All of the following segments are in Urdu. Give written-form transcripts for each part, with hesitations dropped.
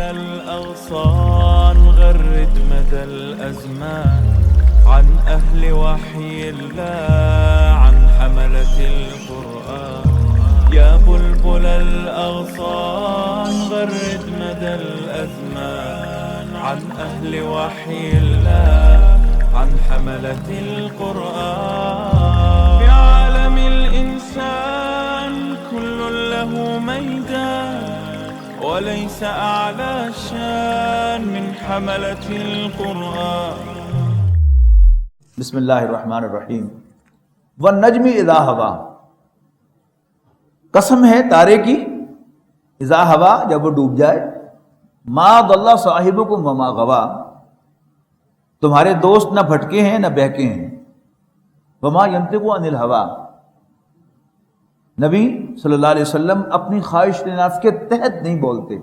الأغصان غرد مدى الأزمان عن أهل وحي الله عن حملة القرآن يا بلبل الأغصان غرد مدى الأزمان عن أهل وحي الله عن حملة القرآن في عالم الإنسان كل له ميدان وليس أعلى شان من حملة القرآن. بسم اللہ الرحمن الرحیم. والنجم اذا ہوا، قسم ہے تارے کی، اذا ہوا جب وہ ڈوب جائے، ما ضل صاحبکم وما غوا، تمہارے دوست نہ بھٹکے ہیں نہ بہکے ہیں، وما ینطق عن الہوا، نبی صلی اللہ علیہ وسلم اپنی خواہش نفس کے تحت نہیں بولتے.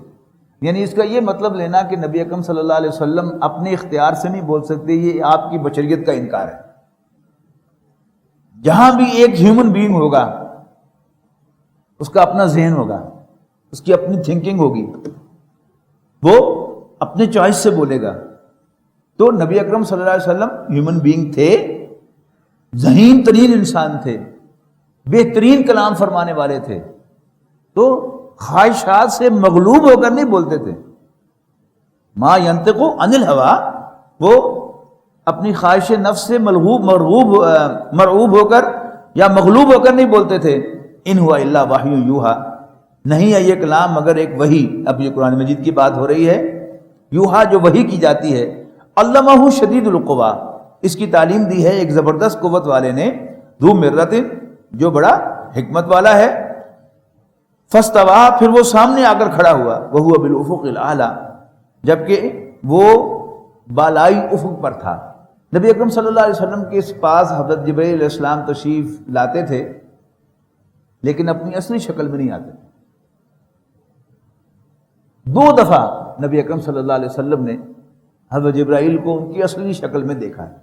یعنی اس کا یہ مطلب لینا کہ نبی اکرم صلی اللہ علیہ وسلم اپنے اختیار سے نہیں بول سکتے، یہ آپ کی بشریت کا انکار ہے. جہاں بھی ایک ہیومن بینگ ہوگا اس کا اپنا ذہن ہوگا، اس کی اپنی تھنکنگ ہوگی، وہ اپنے چوائس سے بولے گا. تو نبی اکرم صلی اللہ علیہ وسلم ہیومن بینگ تھے، ذہین ترین انسان تھے، بہترین کلام فرمانے والے تھے، تو خواہشات سے مغلوب ہو کر نہیں بولتے تھے. ما ینطق عن الہوا، وہ اپنی خواہش نفس سے مرعوب ہو کر یا مغلوب ہو کر نہیں بولتے تھے. ان ہوا الا وحی یوحا، نہیں ہے یہ کلام مگر ایک وحی. اب یہ قرآن مجید کی بات ہو رہی ہے. یوحا جو وحی کی جاتی ہے. علمہ شدید القوا، اس کی تعلیم دی ہے ایک زبردست قوت والے نے. ذو مرۃ، جو بڑا حکمت والا ہے. فاستویٰ، پھر وہ سامنے آ کر کھڑا ہوا. وہو بالافق الاعلی، جبکہ وہ بالائی افق پر تھا. نبی اکرم صلی اللہ علیہ وسلم کے پاس حضرت جبرائیل علیہ السلام تشریف لاتے تھے، لیکن اپنی اصلی شکل میں نہیں آتے. 2 دفعہ نبی اکرم صلی اللہ علیہ وسلم نے حضرت جبرائیل کو ان کی اصلی شکل میں دیکھا ہے.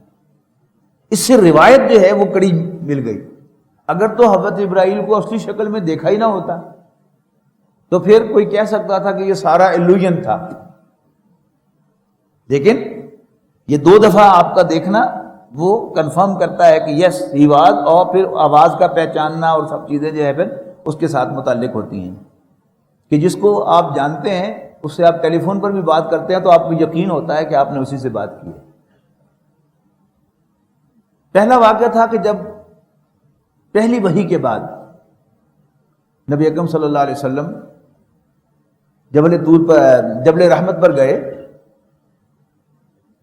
اس سے روایت جو ہے وہ کڑی مل گئی. اگر تو حضرت جبرائیل کو اصلی شکل میں دیکھا ہی نہ ہوتا تو پھر کوئی کہہ سکتا تھا کہ یہ سارا ایلوژن تھا. لیکن یہ 2 دفعہ آپ کا دیکھنا وہ کنفرم کرتا ہے کہ یس ہی واز، اور پھر آواز کا پہچاننا اور سب چیزیں جو ہے پھر اس کے ساتھ متعلق ہوتی ہیں کہ جس کو آپ جانتے ہیں اس سے آپ ٹیلی فون پر بھی بات کرتے ہیں تو آپ کو یقین ہوتا ہے کہ آپ نے اسی سے بات کی ہے. پہلا واقعہ تھا کہ جب پہلی وحی کے بعد نبی اکرم صلی اللہ علیہ وسلم جبل رحمت پر گئے،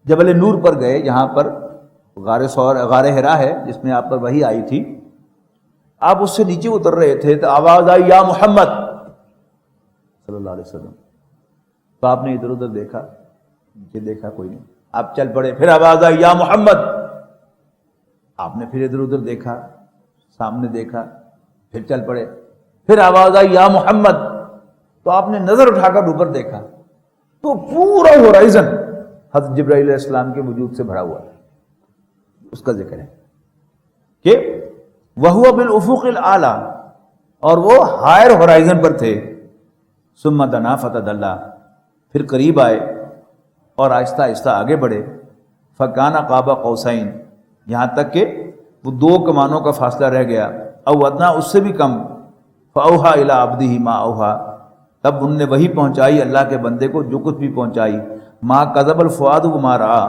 جبل نور پر گئے، جہاں پر غار حرا ہے جس میں آپ پر وحی آئی تھی. آپ اس سے نیچے اتر رہے تھے تو آواز آئی یا محمد صلی اللہ علیہ وسلم. تو آپ نے ادھر ادھر دیکھا، نیچے دیکھا، کوئی نہیں. آپ چل پڑے. پھر آواز آئی یا محمد، آپ نے پھر ادھر ادھر دیکھا، سامنے دیکھا، پھر چل پڑے. پھر آواز آئی یا محمد، تو آپ نے نظر اٹھا کر اوپر دیکھا تو پورا ہورائزن حضرت جبرائیل علیہ السلام کے وجود سے بھرا ہوا ہے. اس کا ذکر ہے کہ وَهُوَ بِالْأُفُقِ الْأَعْلَى، اور وہ ہائر ہورائزن پر تھے. ثُمَّ دَنَا فَتَدَلَّى، پھر قریب آئے اور آہستہ آہستہ آگے بڑھے. فَكَانَ قَابَ قَوْسَيْنِ، یہاں تک کہ وہ 2 کمانوں کا فاصلہ رہ گیا. او ادنا، اس سے بھی کم. فَأَوْحَى إِلَىٰ عَبْدِهِ مَا أَوْحَى، تب انہوں نے وہی پہنچائی اللہ کے بندے کو جو کچھ بھی پہنچائی. مَا كَذَبَ الْفُؤَادُ وَمَا رَأَىٰ،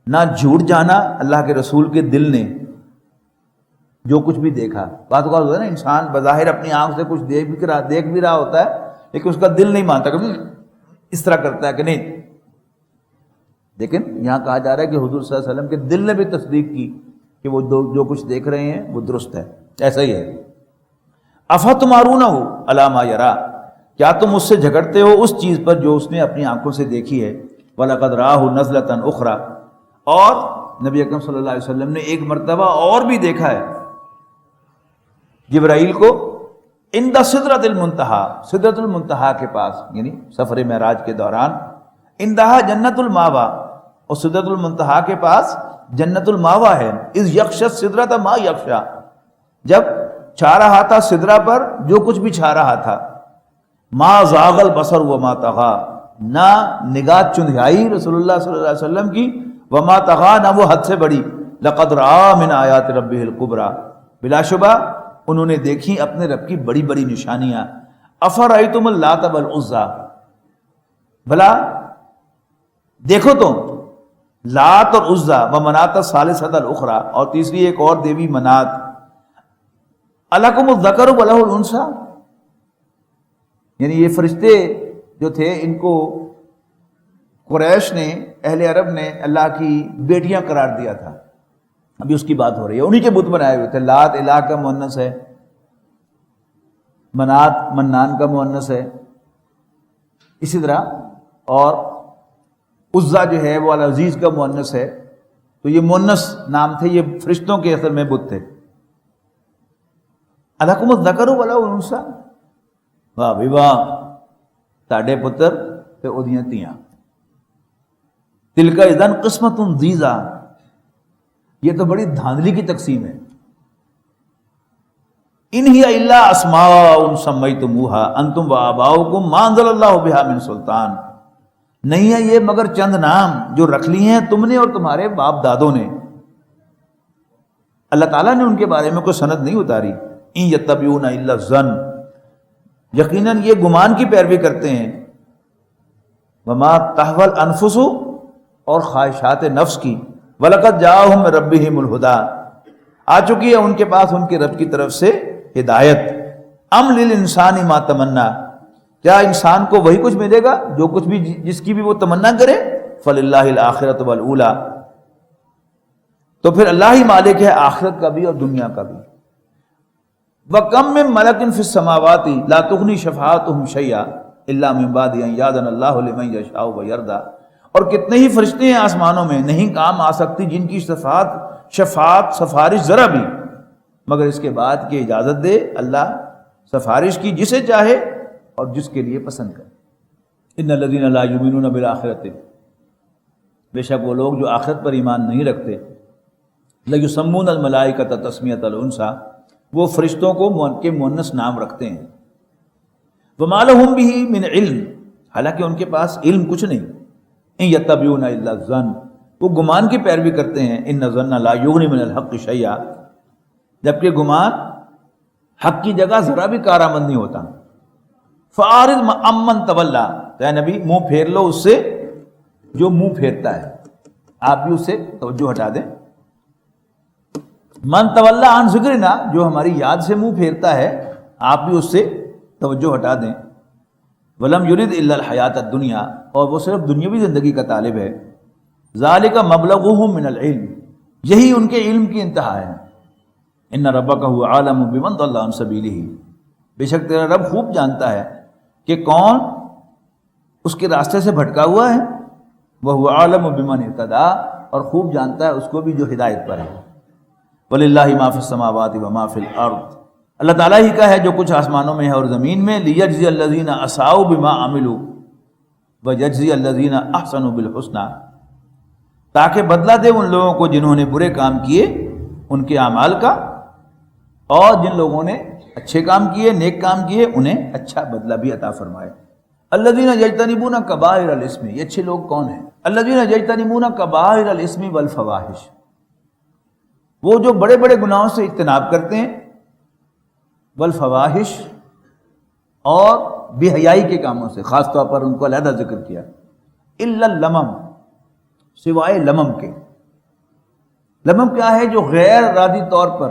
نہ جھوٹ جانا اللہ کے رسول کے دل نے جو کچھ بھی دیکھا. بات ہوتا ہے نا، انسان بظاہر اپنی آنکھ سے کچھ دیکھ بھی رہا ہوتا ہے لیکن اس کا دل نہیں مانتا کہ اس طرح کرتا ہے کہ نہیں. لیکن یہاں کہا جا رہا ہے کہ حضور صلی اللہ علیہ وسلم کے دل نے بھی تصدیق کی کہ وہ جو کچھ دیکھ رہے ہیں وہ درست ہے. ایسا ہی ہے. افتمارونہ علی ما یری، کیا تم اس سے جھگڑتے ہو اس چیز پر جو اس نے اپنی آنکھوں سے دیکھی ہے. وَلَقَدْ رَآهُ نَزْلَةً أُخْرَى، اور نبی اکرم صلی اللہ علیہ وسلم نے ایک مرتبہ اور بھی دیکھا ہے جبرائیل کو. عند سدرۃ المنتہا، سدرۃ المنتہا کے پاس، یعنی سفر معراج کے دوران. عندہا جنت الماوا، اور سدرۃ المنتہا کے پاس جنت الماوا ہے. اذ یغشی السدرۃ ما یغشی، جب چھا رہا تھا سدرہ پر جو کچھ بھی چھا رہا تھا. ما زاغ البصر وما طغی، نہ نگاہ چندھیائی رسول اللہ صلی اللہ علیہ وسلم کی، وما طغیٰ، نہ وہ حد سے بڑی، لقد رأى من آیات ربہ الکبریٰ، بلا شبہ انہوں نے دیکھی اپنے رب کی بڑی بڑی نشانیاں۔ افرأیتم اللات والعزیٰ، بھلا دیکھو تو لات اور عزیٰ، ومناۃ الثالثۃ الاخریٰ، اور تیسری ایک اور دیوی منات، الکم الذکر ولہ الانثیٰ، یعنی یہ فرشتے جو تھے ان کو قریش نے، اہل عرب نے اللہ کی بیٹیاں قرار دیا تھا۔ ابھی اس کی بات ہو رہی ہے، انہی کے بت بنائے ہوئے تھے۔ لات الہ کا مؤنث ہے، منات منان کا مؤنث ہے، اسی طرح، اور عزیٰ جو ہے وہ العزیز کا مؤنث ہے، تو یہ مؤنث نام تھے، یہ فرشتوں کے اصل میں بت تھے۔ الکم الذکر ولا الانثیٰ، واہ بھی واہ، تاڑے پتر تے اودیاں تیاں، تلک اذن قسمت ضیزیٰ، یہ تو بڑی دھاندلی کی تقسیم ہے۔ ان ہی الا اسماء سمیتموہا انتم وآباؤکم ما انزل اللہ بہا من سلطان، نہیں ہے یہ مگر چند نام جو رکھ لی ہیں تم نے اور تمہارے باپ دادوں نے، اللہ تعالیٰ نے ان کے بارے میں کوئی سند نہیں اتاری۔ ان یتبعون الا الظن، یقیناً یہ گمان کی پیروی کرتے ہیں، وما تہوی الانفس، اور خواہشات نفس کی، وَلَقَدْ جَاءَهُم مِّن رَّبِّهِمُ الْهُدَىٰ، آ چکی ہے ان کے پاس ان کے رب کی طرف سے ہدایت۔ ام للانسان ما تمنا، کیا انسان کو وہی کچھ ملے گا جو کچھ بھی جس کی بھی وہ تمنا کرے؟ فللہ الآخرۃ والأولیٰ، تو پھر اللہ ہی مالک ہے آخرت کا بھی اور دنیا کا بھی۔ وَكَم مِّن مَلَكٍ فِي السَّمَاوَاتِ لَا تُغْنِي شَفَاعَتُهُمْ شَيْئًا إِلَّا مِن بَعْدِ أَن يَأْذَنَ اللَّهُ لِمَن يَشَاءُ وَيَرْضَىٰ، اور کتنے ہی فرشتے ہیں آسمانوں میں، نہیں کام آ سکتی جن کی شفاعت سفارش ذرا بھی، مگر اس کے بعد کہ اجازت دے اللہ سفارش کی جسے چاہے اور جس کے لیے پسند کرے۔ ان الذین لا یؤمنون بالآخرۃ، بے شک وہ لوگ جو آخرت پر ایمان نہیں رکھتے، لیسمون الملائکۃ تسمیۃ الانثیٰ، وہ فرشتوں کو کے مؤنث نام رکھتے ہیں۔ وما لہم بہ من علم، حالانکہ ان کے پاس علم کچھ نہیں۔ ان یتبعون الا الظن، وہ گمان کی پیروی کرتے ہیں۔ ان الظن لا یغنی من الحق شیئا، جبکہ گمان حق کی جگہ ذرا بھی کارآمد نہیں ہوتا۔ فاعرض عمن تولی، تو اے نبی منہ پھیر لو اس سے جو منہ پھیرتا ہے، آپ بھی اس سے توجہ ہٹا دیں۔ من تولی عن ذکرنا، جو ہماری یاد سے منہ پھیرتا ہے آپ بھی اس سے توجہ ہٹا دیں۔ ولم یرد الا الحیات الدنیا، اور وہ صرف دنیاوی زندگی کا طالب ہے۔ ذالک مبلغہم من العلم، یہی ان کے علم کی انتہا ہے۔ ان ربک هو عالم بمن ضل عن سبیلہ، بے شک تیرا رب خوب جانتا ہے کہ کون اس کے راستے سے بھٹکا ہوا ہے، وہو عالم بمن اہتدی، اور خوب جانتا ہے اس کو بھی جو ہدایت پر ہے۔ وللہ ما فی السماوات وما فی الارض، اللہ تعالیٰ ہی کا ہے جو کچھ آسمانوں میں ہے اور زمین میں۔ لیجزی الذین اساءوا بما عملوا ویجزی الذین احسنوا بالحسنی، تاکہ بدلہ دے ان لوگوں کو جنہوں نے برے کام کیے ان کے اعمال کا، اور جن لوگوں نے اچھے کام کیے، نیک کام کیے، انہیں اچھا بدلہ بھی عطا فرمائے۔ الذین یجتنبون کبائر الاسم، یہ اچھے لوگ کون ہیں؟ الذین یجتنبون کبائر الاسم والفواحش، وہ جو بڑے بڑے گناہوں سے اجتناب کرتے ہیں، والفواحش، اور بے حیائی کے کاموں سے، خاص طور پر ان کو علیحدہ ذکر کیا۔ الا اللمم، سوائے لمم کے۔ لمم کیا ہے؟ جو غیر ارادی طور پر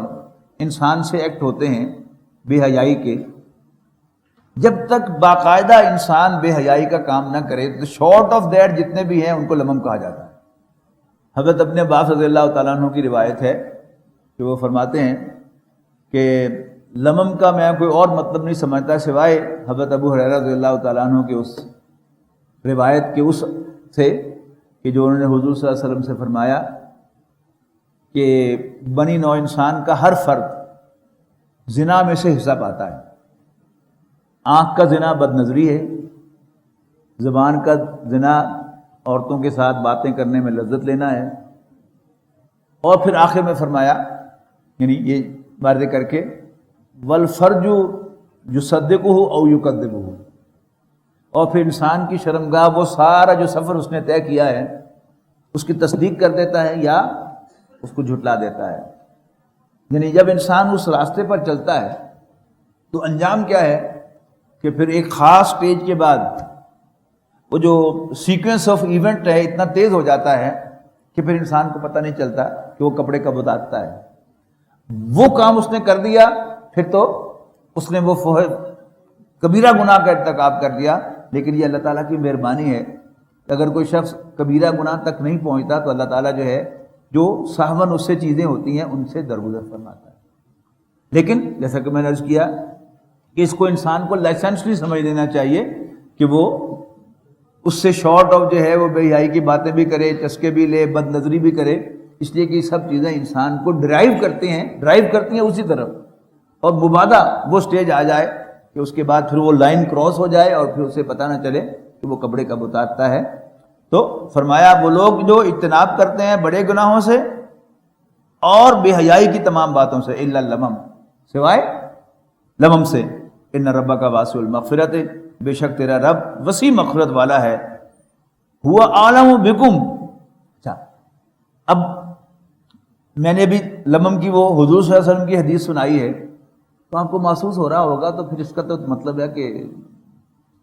انسان سے ایکٹ ہوتے ہیں بے حیائی کے، جب تک باقاعدہ انسان بے حیائی کا کام نہ کرے تو شارٹ آف دیٹ جتنے بھی ہیں ان کو لمم کہا جاتا ہے۔ حضرت ابن عباس رضی اللہ تعالیٰ عنہ کی روایت ہے کہ وہ فرماتے ہیں کہ لمم کا میں کوئی اور مطلب نہیں سمجھتا سوائے حضرت ابو ہریرہ رضی اللہ تعالیٰ عنہ کے اس روایت کے اس سے کہ جو انہوں نے حضور صلی اللہ علیہ وسلم سے فرمایا کہ بنی نوع انسان کا ہر فرد زنا میں سے حصہ پاتا ہے۔ آنکھ کا زنا بد نظری ہے، زبان کا زنا عورتوں کے ساتھ باتیں کرنے میں لذت لینا ہے، اور پھر آخر میں فرمایا، یعنی یہ واضح کر کے، والفرج یصدقہ او یکذبہ، اور پھر انسان کی شرمگاہ وہ سارا جو سفر اس نے طے کیا ہے اس کی تصدیق کر دیتا ہے یا اس کو جھٹلا دیتا ہے۔ یعنی جب انسان اس راستے پر چلتا ہے تو انجام کیا ہے کہ پھر ایک خاص سٹیج کے بعد وہ جو سیکوینس آف ایونٹ ہے اتنا تیز ہو جاتا ہے کہ پھر انسان کو پتہ نہیں چلتا کہ وہ کپڑے کب اتارتا ہے۔ وہ کام اس نے کر دیا پھر تو اس نے وہ کبیرہ گناہ کا ارتکاب کر دیا، لیکن یہ اللہ تعالیٰ کی مہربانی ہے کہ اگر کوئی شخص کبیرہ گناہ تک نہیں پہنچتا تو اللہ تعالیٰ جو ہے جو سہون اس سے چیزیں ہوتی ہیں ان سے درگزر فرماتا ہے۔ لیکن جیسا کہ میں نے عرض کیا کہ اس کو انسان کو لائسنسلی سمجھ لینا چاہیے کہ وہ اس سے شارٹ آف جو ہے وہ بے حیائی کی باتیں بھی کرے، چسکے بھی لے، بد نظری بھی کرے، اس لیے کہ یہ سب چیزیں انسان کو ڈرائیو کرتی ہیں اسی طرف، اور مبادہ وہ سٹیج آ جائے کہ اس کے بعد پھر وہ لائن کراس ہو جائے اور پھر اسے پتہ نہ چلے کہ وہ کپڑے کب اتارتا ہے۔ تو فرمایا وہ لوگ جو اجتناب کرتے ہیں بڑے گناہوں سے اور بے حیائی کی تمام باتوں سے، الا اللمم، سوائے لمم سے، ان ربک واسع المغفرۃ، بے شک تیرا رب وسیع مغفرت والا ہے، ہوا عالم بکم۔ اچھا، اب میں نے بھی لمم کی وہ حضور صلی اللہ علیہ وسلم کی حدیث سنائی ہے تو آپ کو محسوس ہو رہا ہوگا تو پھر اس کا تو مطلب ہے کہ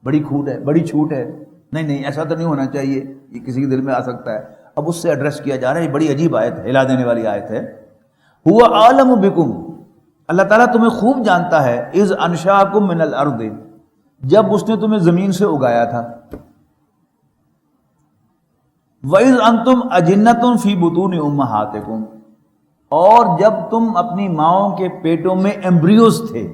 بڑی کھوٹ ہے، بڑی چھوٹ ہے۔ نہیں، ایسا تو نہیں ہونا چاہیے، یہ کسی کے دل میں آ سکتا ہے۔ اب اس سے ایڈریس کیا جا رہا ہے، یہ بڑی عجیب آیت ہے، ہلا دینے والی آیت ہے۔ ہوا عالم بکم، اللہ تعالیٰ تمہیں خوب جانتا ہے، اذ انشاکم من الارض، جب اس نے تمہیں زمین سے اگایا تھا، وَإِذْ أَنْتُمْ أَجِنَّةٌ فِي بُطُونِ أُمَّهَاتِكُمْ، اور جب تم اپنی ماؤں کے پیٹوں میں ایمبریوز تھے،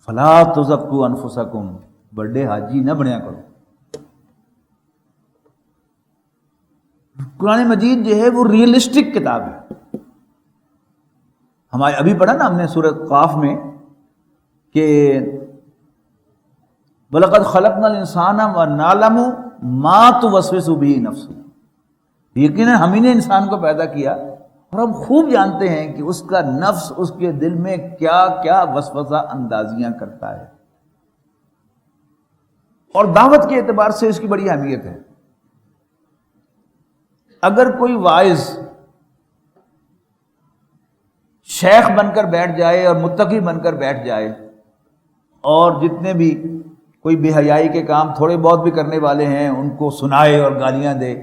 فَلَا تُزَكُّوا أَنفُسَكُمْ، بڑے حاجی نہ بنیا کرو۔ قرآن مجید جو ہے وہ ریئلسٹک کتاب ہے۔ ہمارے ابھی پڑھا نا ہم نے سورۃ قاف میں کہ وَلَقَدْ خَلَقْنَا الْإِنسَانَ وَنَعْلَمُ مَا تُوَسْوِسُ بِهِ نَفْسُهُ، یقیناً ہم ہی نے انسان کو پیدا کیا اور ہم خوب جانتے ہیں کہ اس کا نفس اس کے دل میں کیا کیا وسوسہ اندازیاں کرتا ہے، اور دعوت کے اعتبار سے اس کی بڑی اہمیت ہے۔ اگر کوئی واعظ شیخ بن کر بیٹھ جائے اور متقی بن کر بیٹھ جائے اور جتنے بھی کوئی بے حیائی کے کام تھوڑے بہت بھی کرنے والے ہیں ان کو سنائے اور گالیاں دے،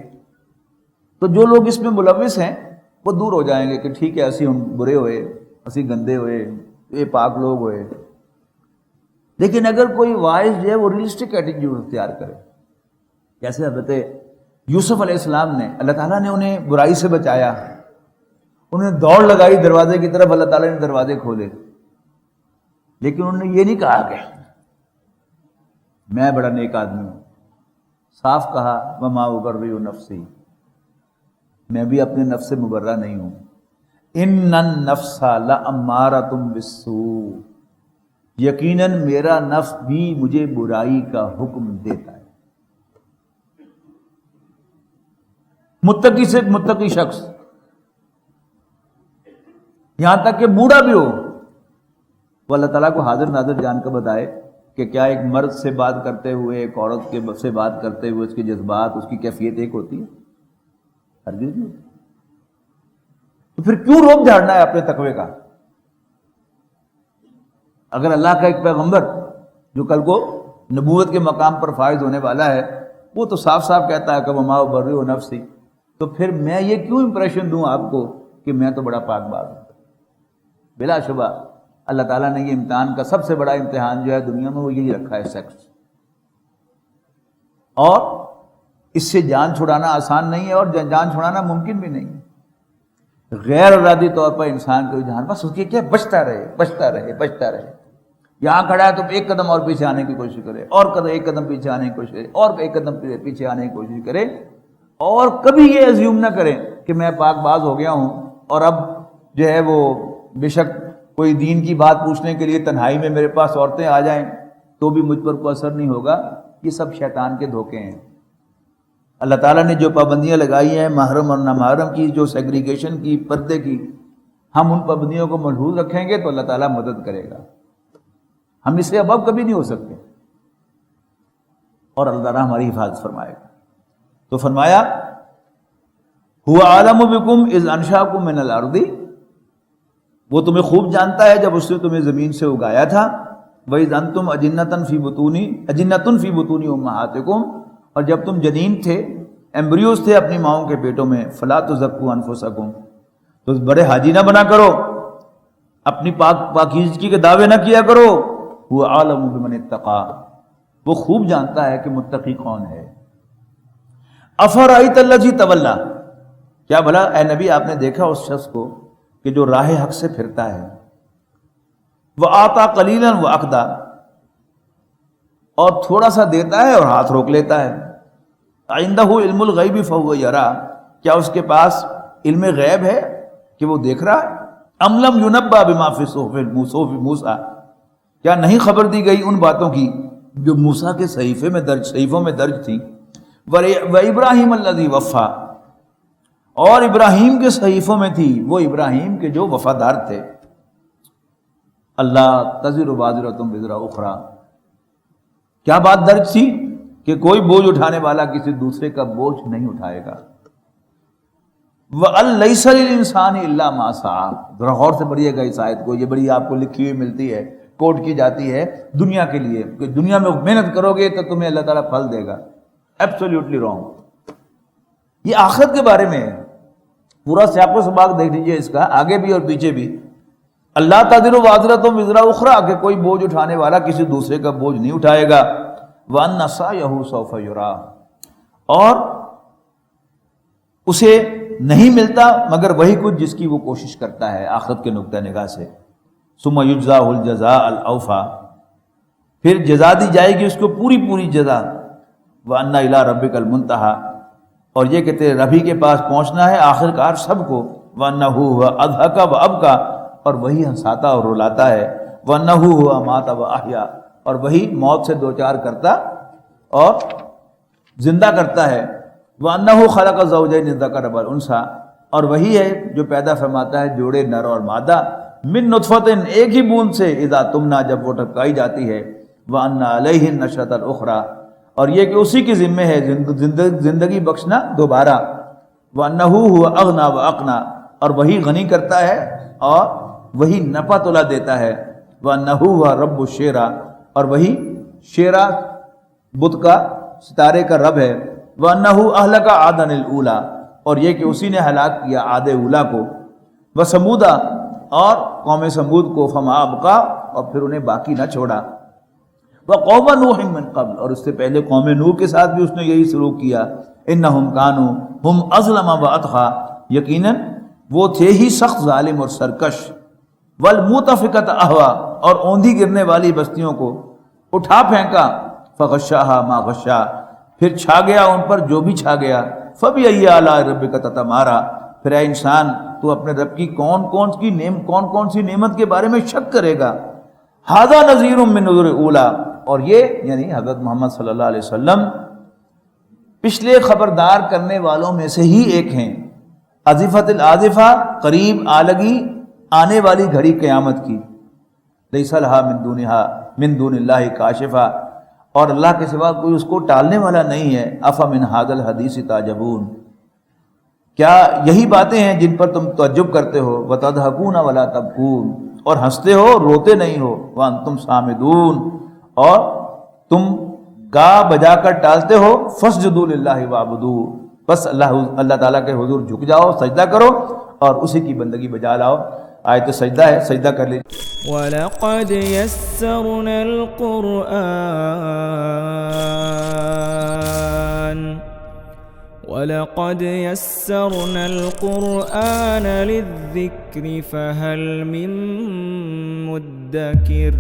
تو جو لوگ اس میں ملوث ہیں وہ دور ہو جائیں گے کہ ٹھیک ہے اسی ہم برے ہوئے، اسی گندے ہوئے، یہ پاک لوگ ہوئے۔ لیکن اگر کوئی واعظ جو ہے وہ ریئلسٹک ایٹیٹیوڈ اختیار کرے، جیسے حضرت یوسف علیہ السلام نے، اللہ تعالیٰ نے انہیں برائی سے بچایا، انہیں دوڑ لگائی دروازے کی طرف، اللہ تعالیٰ نے دروازے کھولے، لیکن انہوں نے یہ نہیں کہا کہ میں بڑا نیک آدمی ہوں، صاف کہا وما ابرئ نفسی، میں بھی اپنے نفس سے مبرہ نہیں ہوں، ان النفس لامارۃ بالسوء، یقیناً میرا نفس بھی مجھے برائی کا حکم دیتا ہے۔ متقی سے متقی شخص، یہاں تک کہ بوڑھا بھی ہو، وہ اللہ تعالیٰ کو حاضر ناظر جان کر بتائے کہ کیا ایک مرد سے بات کرتے ہوئے ایک عورت سے بات کرتے ہوئے اس کے جذبات، اس کی کیفیت ایک ہوتی ہے؟ ہرگز نہیں۔ تو پھر کیوں روپ جھاڑنا ہے اپنے تقوی کا؟ اگر اللہ کا ایک پیغمبر جو کل کو نبوت کے مقام پر فائز ہونے والا ہے وہ تو صاف صاف کہتا ہے کہ وما ابرئ نفسی، تو پھر میں یہ کیوں امپریشن دوں آپ کو کہ میں تو بڑا پاک باز ہوں؟ بلا شبہ اللہ تعالیٰ نے یہ امتحان کا سب سے بڑا امتحان جو ہے دنیا میں وہ یہی رکھا ہے، سیکس، اور اس سے جان چھڑانا آسان نہیں ہے اور جان چھڑانا ممکن بھی نہیں ہے۔ غیر ارادی طور پر انسان کو جان بس اس کی کیا بچتا رہے، یہاں کھڑا ہے تو ایک قدم اور پیچھے آنے کی کوشش کرے، اور ایک قدم پیچھے آنے کی کوشش کرے، اور ایک قدم پیچھے آنے کی کوشش کرے، اور کبھی یہ ایزیوم نہ کرے کہ میں پاک باز ہو گیا ہوں اور اب جو ہے وہ بے شک کوئی دین کی بات پوچھنے کے لیے تنہائی میں میرے پاس عورتیں آ جائیں تو بھی مجھ پر کوئی اثر نہیں ہوگا۔ یہ سب شیطان کے دھوکے ہیں۔ اللہ تعالیٰ نے جو پابندیاں لگائی ہیں محرم اور نامحرم کی، جو سیگریگیشن کی، پردے کی، ہم ان پابندیوں کو ملحوظ رکھیں گے تو اللہ تعالیٰ مدد کرے گا۔ ہم اس سے اباب کبھی نہیں ہو سکتے، اور اللہ تعالیٰ ہماری حفاظت فرمائے گا۔ تو فرمایا هو عالم بکم اذ انشاکم من الارض، وہ تمہیں خوب جانتا ہے جب اس نے تمہیں زمین سے اگایا تھا، وَإِذْ أَنْتُمْ أَجِنَّةٌ فِي بُطُونِ أُمَّهَاتِكُمْ، اور جب تم جنین تھے، ایمبریوز تھے اپنی ماؤں کے پیٹوں میں، فَلَا تُزَكُّوا أَنفُسَكُمْ، تو بڑے حاجی نہ بنا کرو، اپنی پاکیزگی کے دعوے نہ کیا کرو، هُوَ عَالَمُ بِمَنِ اتَّقَىٰ، وہ خوب جانتا ہے کہ متقی کون ہے۔ أَفَرَأَيْتَ الَّذِي تَوَلَّىٰ، کیا بھلا اے نبی آپ نے دیکھا اس شخص کو کہ جو راہ حق سے پھرتا ہے، وَآتَىٰ قَلِيلًا وَأَكْدَىٰ، اور تھوڑا سا دیتا ہے اور ہاتھ روک لیتا ہے، عِندَهُ عِلْمُ الْغَيْبِ فَهُوَ يَرَىٰ، کیا اس کے پاس علم غیب ہے کہ وہ دیکھ رہا ہے؟ أَمْ لَمْ يُنَبَّأْ بِمَا فِي صُحُفِ مُوسَىٰ، کیا نہیں خبر دی گئی ان باتوں کی جو موسیٰ کے صحیفوں میں درج تھیں، وَإِبْرَاهِيمَ الَّذِي وَفَّىٰ، اور ابراہیم کے صحیفوں میں تھی، وہ ابراہیم کے جو وفادار تھے، اللہ تزر وازرۃ وزر اخری، کیا بات درج تھی کہ کوئی بوجھ اٹھانے والا کسی دوسرے کا بوجھ نہیں اٹھائے گا۔ وَأَن لَيْسَ لِلْإِنسَانِ إِلَّا مَا سَعَىٰ، ذرا غور سے پڑھیے گا اس آیت کو، یہ بڑی آپ کو لکھی ہوئی ملتی ہے، کوٹ کی جاتی ہے دنیا کے لیے کہ دنیا میں محنت کرو گے تو تمہیں اللہ تعالیٰ پھل دے گا، ایبسولیوٹلی رانگ۔ یہ آخرت کے بارے میں ہے، پورا سیاق و سباق دیکھ لیجیے اس کا، آگے بھی اور پیچھے بھی، اللہ تزر وازرۃ وزر اخری، کہ کوئی بوجھ اٹھانے والا کسی دوسرے کا بوجھ نہیں اٹھائے گا، وَأَنَّ سَعْيَهُ سَوْفَ يُرَىٰ، اور اسے نہیں ملتا مگر وہی کچھ جس کی وہ کوشش کرتا ہے آخرت کے نقطہ نگاہ سے۔ ثُمَّ يُجْزَاهُ الْجَزَاءَ الْأَوْفَىٰ، پھر جزا دی جائے گی اس کو پوری جزا، وَأَنَّ إِلَىٰ رَبِّكَ الْمُنتَهَىٰ، اور یہ کہ تیرے ربی کے پاس پہنچنا ہے آخر کار سب کو، وَأَنَّهُ هُوَ أَضْحَكَ وَأَبْكَىٰ، اور وہی ہنساتا اور رلاتا ہے، وَأَنَّهُ هُوَ أَمَاتَ وَأَحْيَا، اور وہی موت سے دوچار کرتا اور زندہ کرتا ہے، وَأَنَّهُ خَلَقَ الزَّوْجَيْنِ الذَّكَرَ وَالْأُنثىٰ، اور وہی ہے جو پیدا فرماتا ہے جوڑے نر اور مادہ، من نطفۃ، ایک ہی بوند سے، اذا تمنا، جب وہ ٹپکائی جاتی ہے، وَأَنَّ عَلَيْهِ النَّشْأَةَ الْأُخْرَىٰ، اور یہ کہ اسی کی ذمہ ہے زندگی بخشنا دوبارہ، وَأَنَّهُ هُوَ أَغْنَىٰ وَأَقْنَىٰ، اور وہی غنی کرتا ہے اور وہی نفع تلا دیتا ہے، وَأَنَّهُ هُوَ رَبُّ الشِّعْرَىٰ، اور وہی شیرا بت کا ستارے کا رب ہے، وَأَنَّهُ أَهْلَكَ عَادًا الْأُولَىٰ، اور یہ کہ اسی نے ہلاک کیا عاد اولا کو، وَثَمُودَ، اور قوم سمود کو، فَمَا أَبْقَىٰ، اور پھر انہیں باقی نہ چھوڑا، وَقَوْمَ نُوحٍ مِّن قَبْلُ، اور اس سے پہلے قوم نوح کے ساتھ بھی اس نے یہی سلوک کیا، إِنَّهُمْ كَانُوا هُمْ أَظْلَمَ وَأَطْغَىٰ، یقیناً وہ تھے ہی سخت ظالم اور سرکش، وَالْمُؤْتَفِكَةَ أَهْوَىٰ، اور اوندھی گرنے والی بستیوں کو اٹھا پھینکا، فَغَشَّاهَا مَا غَشَّىٰ، پھر چھا گیا ان پر جو بھی چھا گیا، فَبِأَيِّ آلَاءِ رَبِّكَ تَتَمَارَىٰ، پھر اے انسان تو اپنے رب کی کون سی نعمت کے بارے میں شک کرے گا، ھذا نذیر من نذر اولیٰ، اور یہ یعنی حضرت محمد صلی اللہ علیہ وسلم پچھلے خبردار کرنے والوں میں سے ہی ایک ہیں، ازفت الازفہ، قریب آ لگی آنے والی گھڑی قیامت کی، لیس لہا من دون اللہ کاشفہ، اور اللہ کے سوا کوئی اس کو ٹالنے والا نہیں ہے، افمن ھذا الحدیث تعجبون، کیا یہی باتیں ہیں جن پر تم تعجب کرتے ہو، وتضحکون ولا تبکون، اور ہنستے ہو روتے نہیں ہو، وانتم صامدون، اور تم گا بجا کر ٹالتے ہو، فاسجدوا للہ واعبدوا، بس اللہ تعالیٰ کے حضور جھک جاؤ، سجدہ کرو اور اسی کی بندگی بجا لاؤ۔ آیت سجدہ ہے، سجدہ کر لیجیے۔ وَلَقَدْ يَسَّرْنَا الْقُرْآنَ لِلذِّكْرِ فَهَلْ مِن مُّدَّكِرٍ